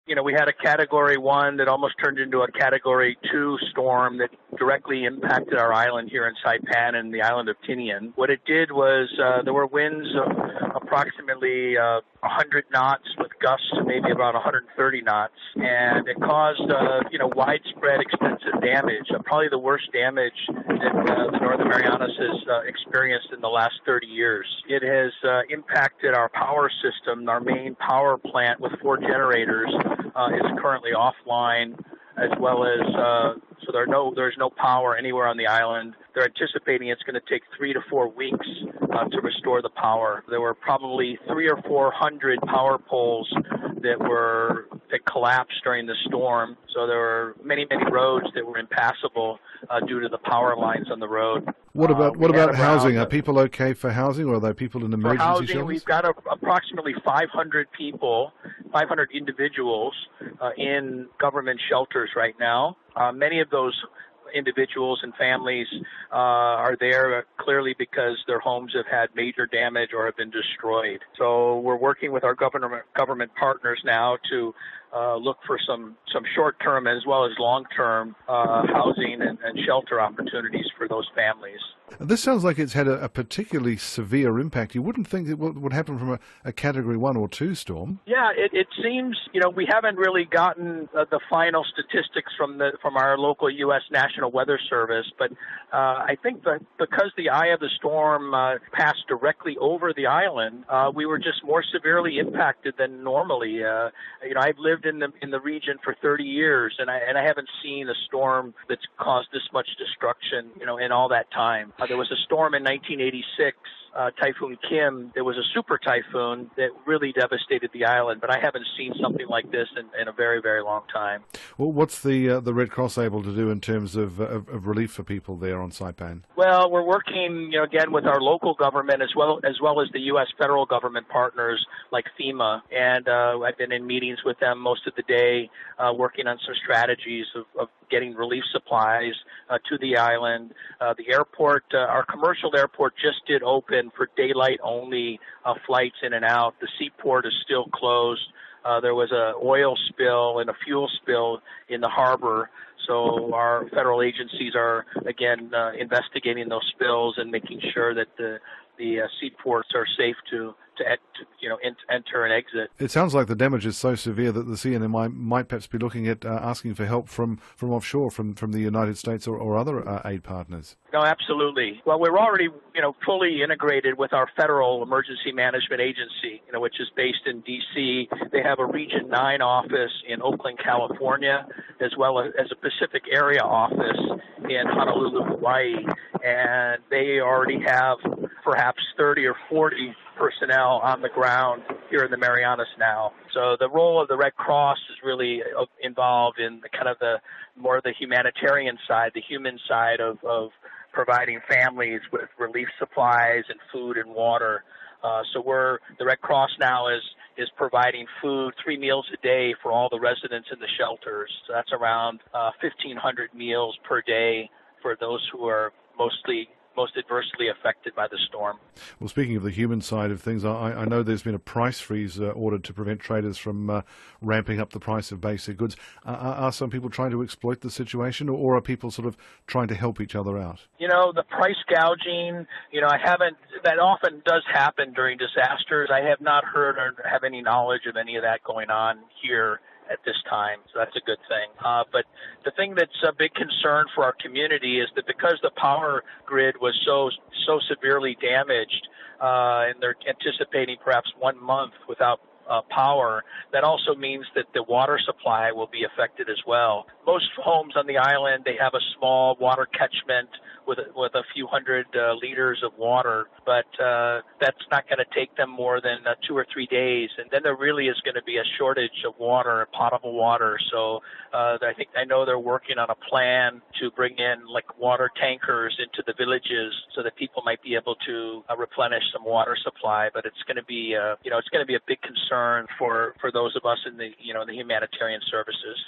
We had a Category 1 that almost turned into a Category 2 storm that directly impacted our island here in Saipan and the island of Tinian. What it did was there were winds of approximately 100 knots with gusts of maybe about 130 knots, and it caused widespread extensive damage, probably the worst damage that the Northern Marianas has experienced in the last 30 years. It has impacted our power system. Our main power plant with 4 generators is currently offline, as well as so there's no power anywhere on the island. They're anticipating it's going to take 3 to 4 weeks to restore the power. There were probably 300 or 400 power poles that collapsed during the storm. So there were many roads that were impassable due to the power lines on the road. What about housing? Are people okay for housing, or are there people in emergency for housing, shelters? We've got approximately 500 people, 500 individuals in government shelters right now. Many of those individuals and families are there clearly because their homes have had major damage or have been destroyed. So we're working with our government partners now to look for some short-term as well as long-term housing and shelter opportunities for those families. This sounds like it's had a particularly severe impact. You wouldn't think it would happen from a Category 1 or 2 storm. Yeah, it seems, we haven't really gotten the final statistics from our local U.S. National Weather Service, but I think that because the eye of the storm passed directly over the island, we were just more severely impacted than normally. I've lived in the region for 30 years, and I haven't seen a storm that's caused this much destruction, in all that time. There was a storm in 1986, Typhoon Kim. There was a super typhoon that really devastated the island, but I haven't seen something like this in a very, very long time. Well, what's the Red Cross able to do in terms of relief for people there on Saipan? Well, we're working, again, with our local government as well as the U.S. federal government partners like FEMA, and I've been in meetings with them most of the day, working on some strategies of getting relief supplies to the island. The airport, our commercial airport, just did open for daylight-only flights in and out. The seaport is still closed. There was an oil spill and a fuel spill in the harbor. So our federal agencies are, again, investigating those spills and making sure that the seaports are safe to enter and exit. It sounds like the damage is so severe that the CNM might perhaps be looking at asking for help from offshore, from the United States or other aid partners. No, absolutely. Well, we're already, fully integrated with our federal emergency management agency, which is based in D.C. They have a Region 9 office in Oakland, California, as well as a Pacific area office in Honolulu, Hawaii. And they already have perhaps 30 or 40 personnel on the ground here in the Marianas now. So the role of the Red Cross is really involved in the more the humanitarian side, the human side of providing families with relief supplies and food and water. So the Red Cross now is providing food, 3 meals a day for all the residents in the shelters. So that's around 1,500 meals per day for those who are most adversely affected by the storm. Well, speaking of the human side of things, I know there's been a price freeze ordered to prevent traders from ramping up the price of basic goods. Are some people trying to exploit the situation, or are people sort of trying to help each other out? The price gouging, that often does happen during disasters. I have not heard or have any knowledge of any of that going on here at this time, so that's a good thing. But the thing that's a big concern for our community is that because the power grid was so severely damaged, and they're anticipating perhaps 1 month without power, that also means that the water supply will be affected as well. Most homes on the island, they have a small water catchment with a few hundred liters of water, but that's not going to take them more than 2 or 3 days, and then there really is going to be a shortage of water, potable water. So I know they're working on a plan to bring in water tankers into the villages so that people might be able to replenish some water supply. But it's going to be a big concern for those of us in the the humanitarian services.